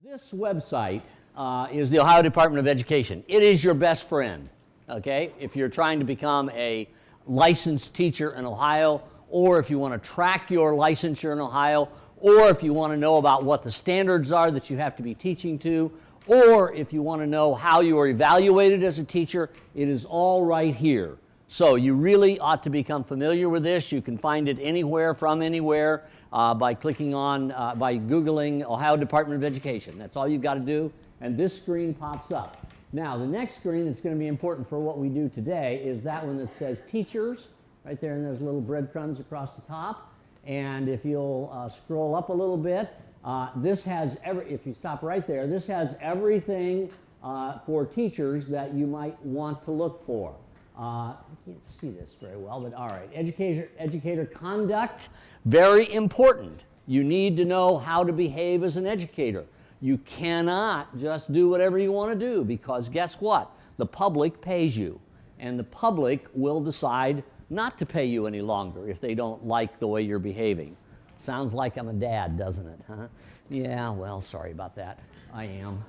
This website is the Ohio Department of Education. It is your best friend, okay? If you're trying to become a licensed teacher in Ohio, or if you want to track your licensure in Ohio, or if you want to know about what the standards are that you have to be teaching to, or if you want to know how you are evaluated as a teacher, it is all right here. So you really ought to become familiar with this. You can find it anywhere from anywhere by clicking on, by Googling Ohio Department of Education. That's all you've got to do, and this screen pops up. Now, the next screen that's going to be important for what we do today is that one that says Teachers, right there in those little breadcrumbs across the top. And if you'll scroll up a little bit, this has if you stop right there, this has everything for teachers that you might want to look for. I can't see this very well, but all right. Educator conduct, very important. You need to know how to behave as an educator. You cannot just do whatever you want to do, because guess what? The public pays you, and the public will decide not to pay you any longer if they don't like the way you're behaving. Sounds like I'm a dad, doesn't it, huh? Yeah, well, sorry about that. I am.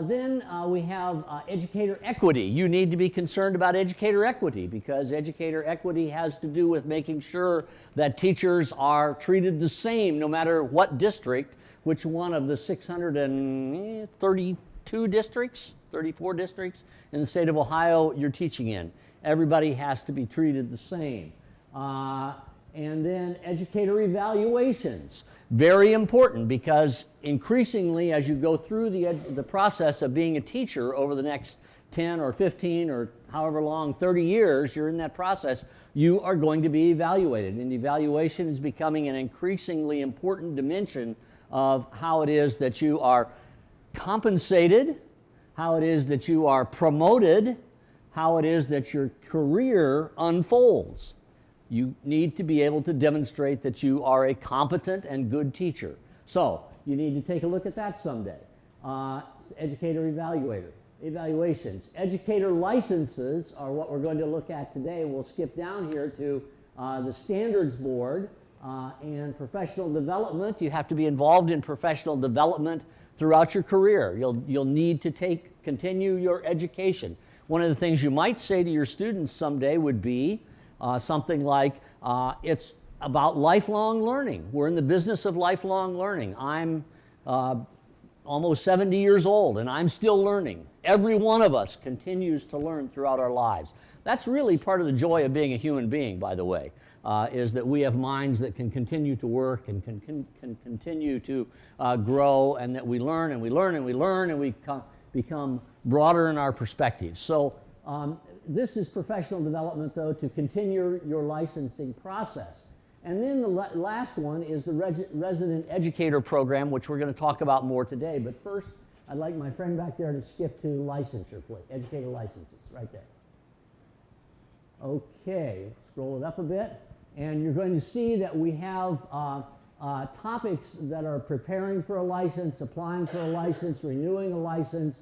Then we have educator equity. You need to be concerned about educator equity, because educator equity has to do with making sure that teachers are treated the same no matter what district, which one of the 632 districts, 34 districts in the state of Ohio you're teaching in. Everybody has to be treated the same. And then educator evaluations. Very important, because increasingly as you go through the process of being a teacher over the next 10 or 15 or however long, 30 years you're in that process, you are going to be evaluated. And evaluation is becoming an increasingly important dimension of how it is that you are compensated, how it is that you are promoted, how it is that your career unfolds. You need to be able to demonstrate that you are a competent and good teacher. So you need to take a look at that someday. Educator evaluations. Educator licenses are what we're going to look at today. We'll skip down here to the Standards Board and professional development. You have to be involved in professional development throughout your career. You'll need to continue your education. One of the things you might say to your students someday would be something like, it's about lifelong learning. We're in the business of lifelong learning. I'm almost 70 years old and I'm still learning. Every one of us continues to learn throughout our lives. That's really part of the joy of being a human being, by the way, is that we have minds that can continue to work and can continue to grow, and that we learn and we learn and we learn, and we become broader in our perspectives. So this is professional development, though, to continue your licensing process. And then the last one is the resident educator program, which we're going to talk about more today. But first, I'd like my friend back there to skip to licensure, please. Educator licenses, right there. Okay, scroll it up a bit. And you're going to see that we have topics that are preparing for a license, applying for a license, renewing a license,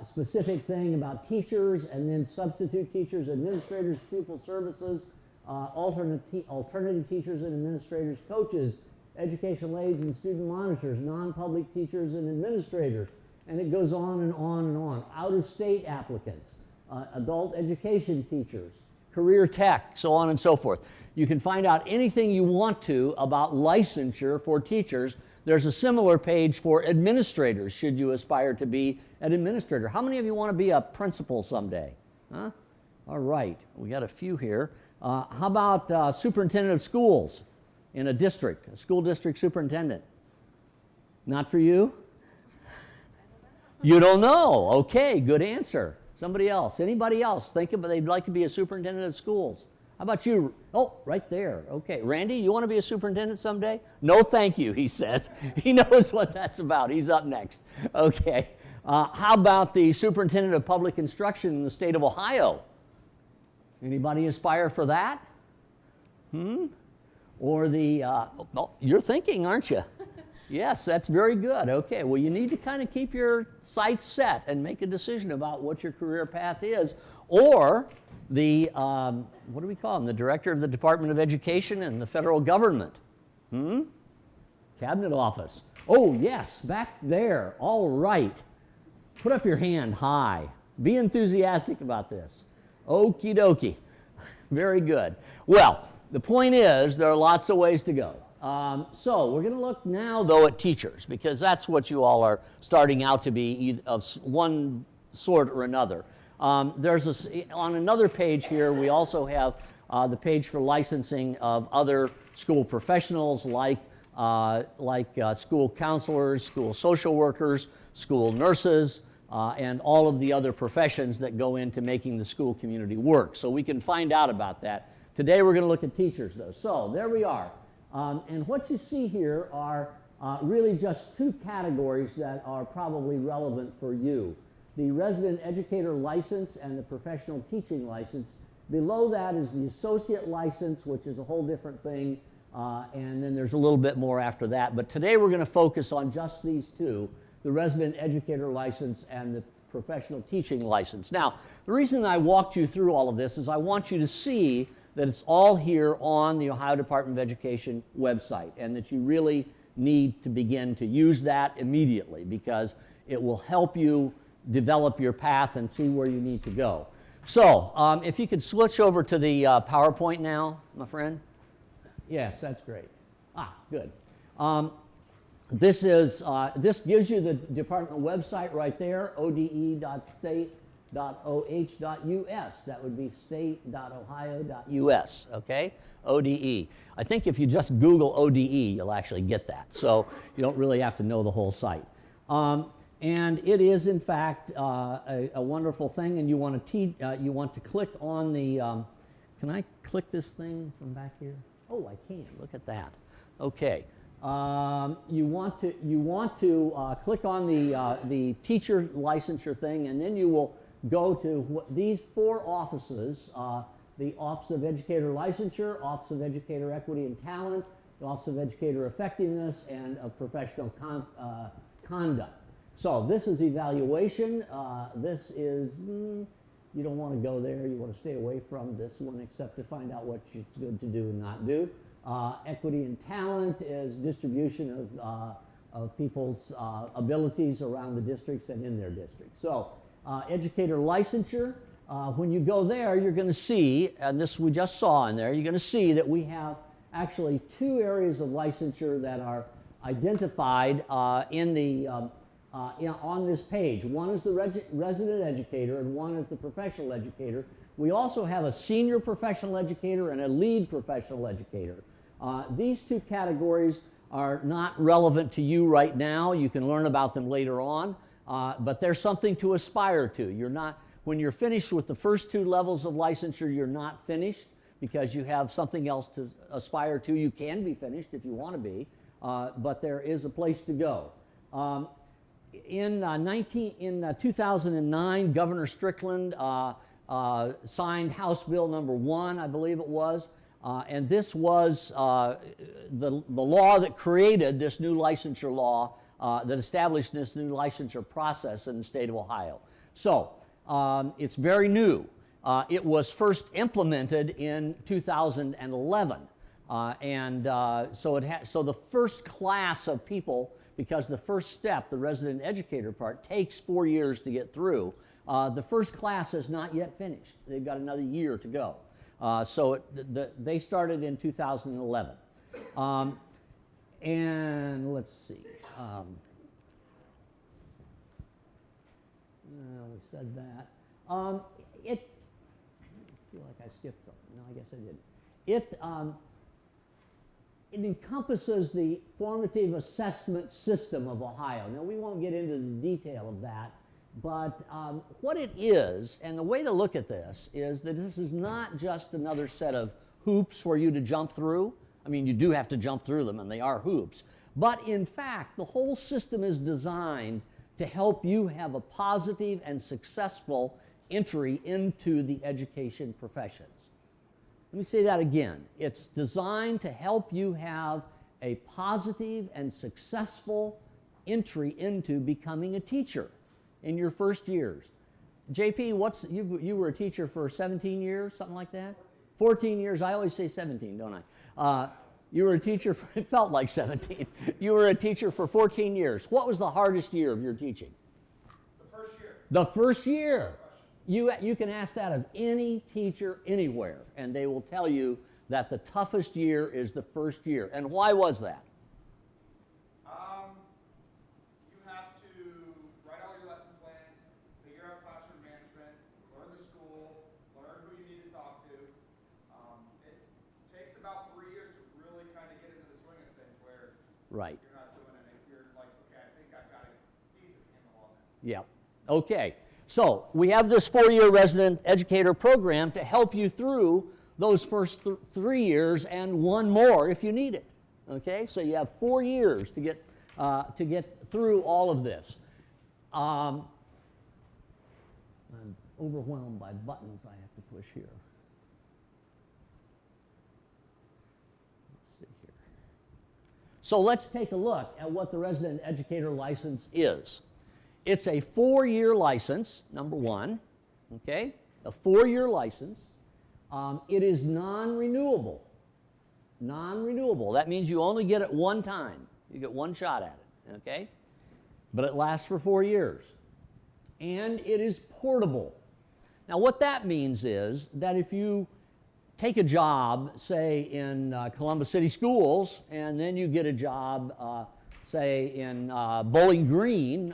specific thing about teachers, and then substitute teachers, administrators, pupil services, alternative teachers and administrators, coaches, educational aides and student monitors, non-public teachers and administrators, and it goes on and on and on. Out-of-state applicants, adult education teachers, career tech, so on and so forth. You can find out anything you want to about licensure for teachers. There's a similar page for administrators, should you aspire to be an administrator. How many of you want to be a principal someday? Huh? All right, we got a few here. How about superintendent of schools in a district, a school district superintendent? Not for you? You don't know. Okay, good answer. Somebody else, anybody else think about they'd like to be a superintendent of schools? How about you? Oh, right there. Okay, Randy, you want to be a superintendent someday? No, thank you, he says. He knows what that's about. He's up next. Okay. How about the superintendent of public instruction in the state of Ohio? Anybody aspire for that? Or the, well, you're thinking, aren't you? Yes, that's very good. Okay, well, you need to kind of keep your sights set and make a decision about what your career path is. Or the, what do we call him? The director of the Department of Education in the federal government. Cabinet office. Oh, yes, back there. All right. Put up your hand high. Be enthusiastic about this. Okie dokie. Very good. Well, the point is there are lots of ways to go. So we're going to look now, though, at teachers, because that's what you all are starting out to be of one sort or another. On another page here, we also have the page for licensing of other school professionals like school counselors, school social workers, school nurses, and all of the other professions that go into making the school community work. So we can find out about that. Today we're going to look at teachers, though. So there we are. And what you see here are really just two categories that are probably relevant for you. The resident educator license and the professional teaching license. Below that is the associate license, which is a whole different thing. And then there's a little bit more after that. But today we're going to focus on just these two, the resident educator license and the professional teaching license. Now, the reason I walked you through all of this is I want you to see that it's all here on the Ohio Department of Education website, and that you really need to begin to use that immediately, because it will help you develop your path and see where you need to go. So if you could switch over to the PowerPoint now, my friend. Yes, that's great. Good. This gives you the department website right there, ode.state.oh.us. That would be state.ohio.us, okay? ODE. I think if you just Google ODE, you'll actually get that. So you don't really have to know the whole site. And it is, in fact, a wonderful thing, and you want to click on the, can I click this thing from back here? Oh, I can. Look at that. Okay. You want to click on the teacher licensure thing, and then you will go to these four offices, the Office of Educator Licensure, Office of Educator Equity and Talent, the Office of Educator Effectiveness, and of Professional Conduct. So this is evaluation. This is, you don't want to go there. You want to stay away from this one, except to find out what it's good to do and not do. Equity and talent is distribution of people's abilities around the districts and in their districts. So educator licensure, when you go there, you're going to see, and this we just saw in there, you're going to see that we have actually two areas of licensure that are identified on this page. One is the resident educator and one is the professional educator. We also have a senior professional educator and a lead professional educator. These two categories are not relevant to you right now. You can learn about them later on, but they're something to aspire to. When you're finished with the first two levels of licensure, you're not finished because you have something else to aspire to. You can be finished if you want to be, but there is a place to go. In 2009, Governor Strickland signed House Bill number 1, I believe it was, and this was the law that created this new licensure law, that established this new licensure process in the state of Ohio. So it's very new. It was first implemented in 2011, so the first class of people, because the first step, the resident educator part, takes 4 years to get through. The first class is not yet finished. They've got another year to go. They started in 2011. And let's see. We said that. I feel like I skipped something. No, I guess I didn't. It encompasses the formative assessment system of Ohio. Now, we won't get into the detail of that, but what it is, and the way to look at this, is that this is not just another set of hoops for you to jump through. I mean, you do have to jump through them, and they are hoops. But in fact, the whole system is designed to help you have a positive and successful entry into the education professions. Let me say that again. It's designed to help you have a positive and successful entry into becoming a teacher in your first years. JP, you were a teacher for 17 years, something like that? 14 years. I always say 17, don't I? You were a teacher for, it felt like 17. You were a teacher for 14 years. What was the hardest year of your teaching? The first year. The first year. You can ask that of any teacher anywhere, and they will tell you that the toughest year is the first year. And why was that? You have to write all your lesson plans, figure out classroom management, learn the school, learn who you need to talk to. It takes about 3 years to really kind of get into the swing of things where Right. you're not doing it. You're like, okay, I think I've got a decent handle on this. Yeah. Okay. So we have this 4-year resident educator program to help you through those first 3 years and one more if you need it. Okay. So you have 4 years to get through all of this. I'm overwhelmed by buttons I have to push here. Let's see here. So let's take a look at what the resident educator license is. It's a 4-year license, number one, okay? A 4-year license. It is non-renewable. Non-renewable. That means you only get it one time. You get one shot at it, okay? But it lasts for 4 years. And it is portable. Now what that means is that if you take a job, say in Columbus City Schools, and then you get a job say in Bowling Green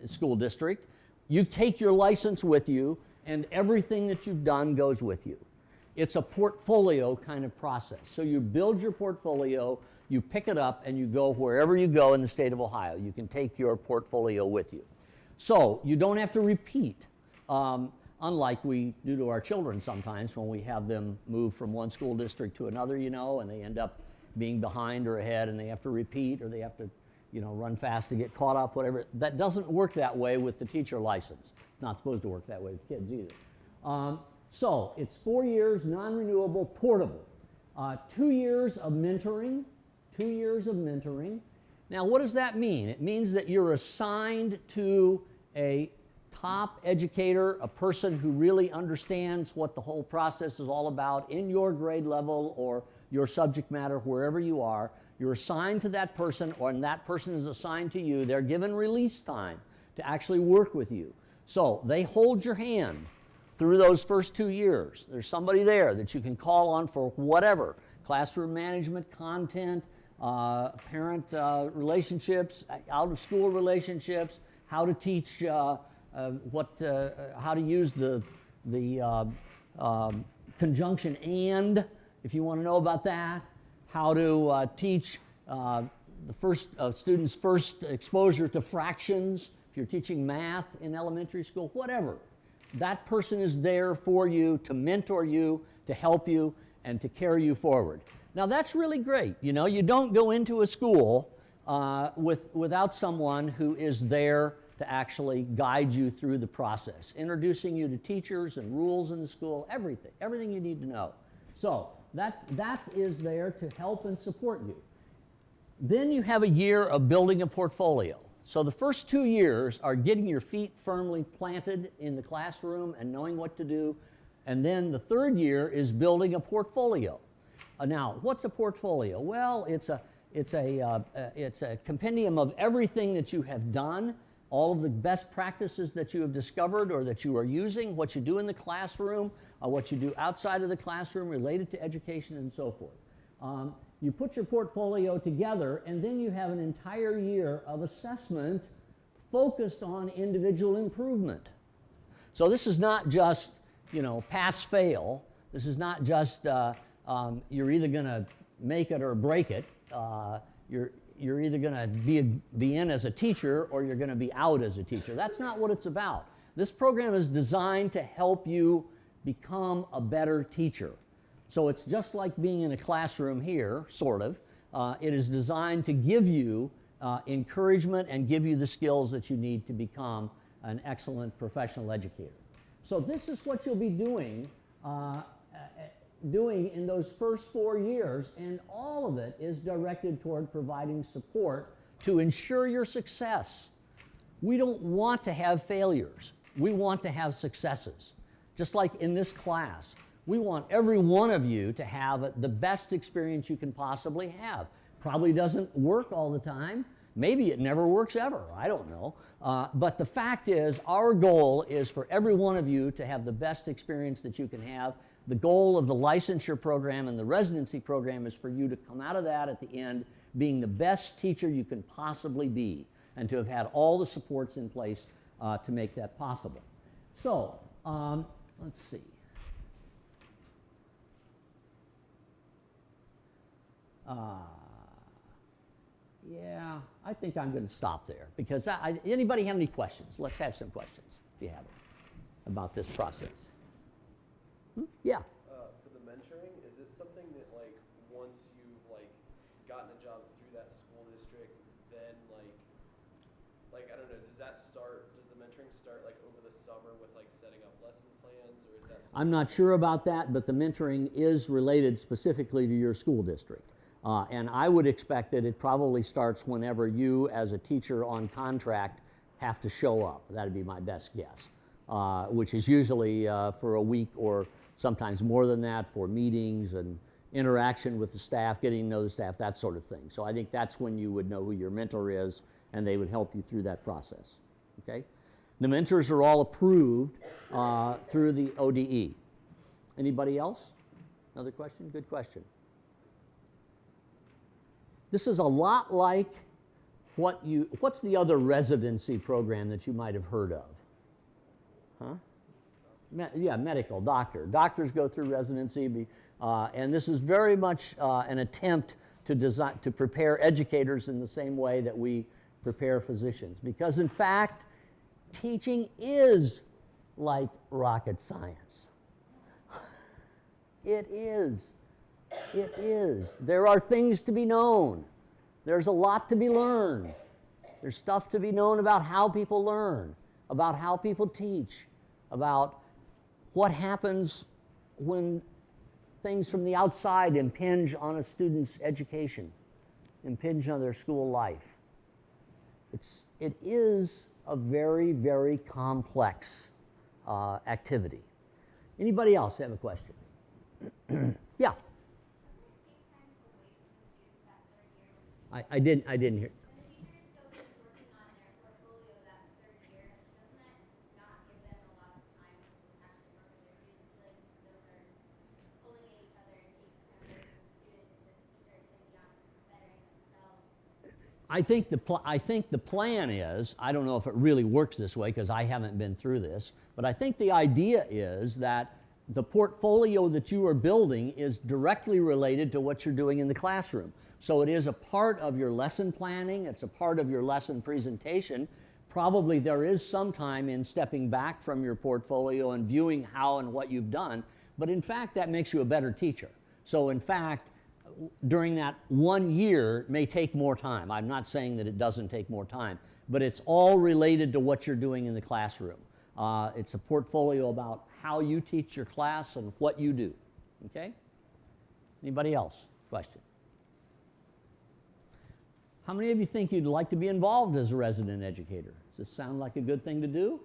School District, you take your license with you and everything that you've done goes with you. It's a portfolio kind of process. So you build your portfolio, you pick it up, and you go wherever you go in the state of Ohio. You can take your portfolio with you. So you don't have to repeat, unlike we do to our children sometimes when we have them move from one school district to another, you know, and they end up being behind or ahead and they have to repeat or they have to, you know, run fast to get caught up, whatever. That doesn't work that way with the teacher license. It's not supposed to work that way with kids either. So it's 4 years, non-renewable, portable. 2 years of mentoring, 2 years of mentoring. Now what does that mean? It means that you're assigned to a top educator, a person who really understands what the whole process is all about in your grade level or your subject matter, wherever you are. You're assigned to that person, or that person is assigned to you. They're given release time to actually work with you. So they hold your hand through those first 2 years. There's somebody there that you can call on for whatever, classroom management, content, parent relationships, out-of-school relationships, how to teach, how to use the conjunction and, if you want to know about that, how to teach the student's first exposure to fractions, if you're teaching math in elementary school, whatever. That person is there for you, to mentor you, to help you, and to carry you forward. Now that's really great. You know, you don't go into a school without someone who is there to actually guide you through the process, introducing you to teachers and rules in the school, everything you need to know. So that is there to help and support you. Then you have a year of building a portfolio. So the first 2 years are getting your feet firmly planted in the classroom and knowing what to do. And then the 3rd year is building a portfolio. Now, what's a portfolio? Well, it's a compendium of everything that you have done, all of the best practices that you have discovered or that you are using, what you do in the classroom, what you do outside of the classroom related to education and so forth. You put your portfolio together and then you have an entire year of assessment focused on individual improvement. So this is not just, you know, pass-fail. This is not just you're either going to make it or break it. You're either going to be in as a teacher or you're going to be out as a teacher. That's not what it's about. This program is designed to help you become a better teacher. So it's just like being in a classroom here, sort of. It is designed to give you encouragement and give you the skills that you need to become an excellent professional educator. So this is what you'll be doing in those first 4 years, and all of it is directed toward providing support to ensure your success. We don't want to have failures. We want to have successes. Just like in this class, We want every one of you to have the best experience you can possibly have. Probably doesn't work all the time. Maybe it never works ever. I don't know. But the fact is, our goal is for every one of you to have the best experience that you can have. The goal of the licensure program and the residency program is for you to come out of that at the end being the best teacher you can possibly be, and to have had all the supports in place to make that possible. So, let's see. Yeah, I think I'm going to stop there because anybody have any questions? Let's have some questions if you have it about this process. Yeah. For the mentoring, is it something that like once you've like gotten a job through that school district, then like I don't know, does the mentoring start like over the summer with like setting up lesson plans, or is that something? I'm not sure about that, but the mentoring is related specifically to your school district. And I would expect that it probably starts whenever you, as a teacher on contract, have to show up. That'd be my best guess, which is usually for a week or sometimes more than that for meetings and interaction with the staff, getting to know the staff, that sort of thing. So I think that's when you would know who your mentor is, and they would help you through that process. Okay? The mentors are all approved through the ODE. Anybody else? Another question? Good question. This is a lot like what's the other residency program that you might have heard of? Huh? Yeah, medical, doctor. Doctors go through residency, and this is very much an attempt to prepare educators in the same way that we prepare physicians. Because in fact, teaching is like rocket science. It is. It is. There are things to be known. There's a lot to be learned. There's stuff to be known about how people learn, about how people teach, about what happens when things from the outside impinge on a student's education, impinge on their school life. It is a very, very complex activity. Anybody else have a question? Yeah. I didn't hear. When the teacher is still working on their portfolio that third year, doesn't that not give them a lot of time to actually work with their students? Like those are pulling at each other and taking time away from the students, and the teacher is going to be on bettering themselves. I think the plan is, I don't know if it really works this way because I haven't been through this, but I think the idea is that the portfolio that you are building is directly related to what you're doing in the classroom. So it is a part of your lesson planning, it's a part of your lesson presentation. Probably there is some time in stepping back from your portfolio and viewing how and what you've done, but in fact that makes you a better teacher. So in fact, during that 1 year may take more time. I'm not saying that it doesn't take more time, but it's all related to what you're doing in the classroom. It's a portfolio about how you teach your class and what you do. Okay? Anybody else? Question? How many of you think you'd like to be involved as a resident educator? Does this sound like a good thing to do?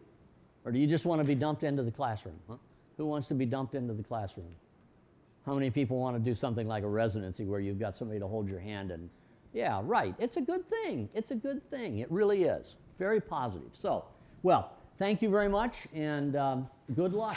Or do you just want to be dumped into the classroom? Huh? Who wants to be dumped into the classroom? How many people want to do something like a residency where you've got somebody to hold your hand and, yeah, right. It's a good thing. It's a good thing. It really is. Very positive. So, well, thank you very much and good luck.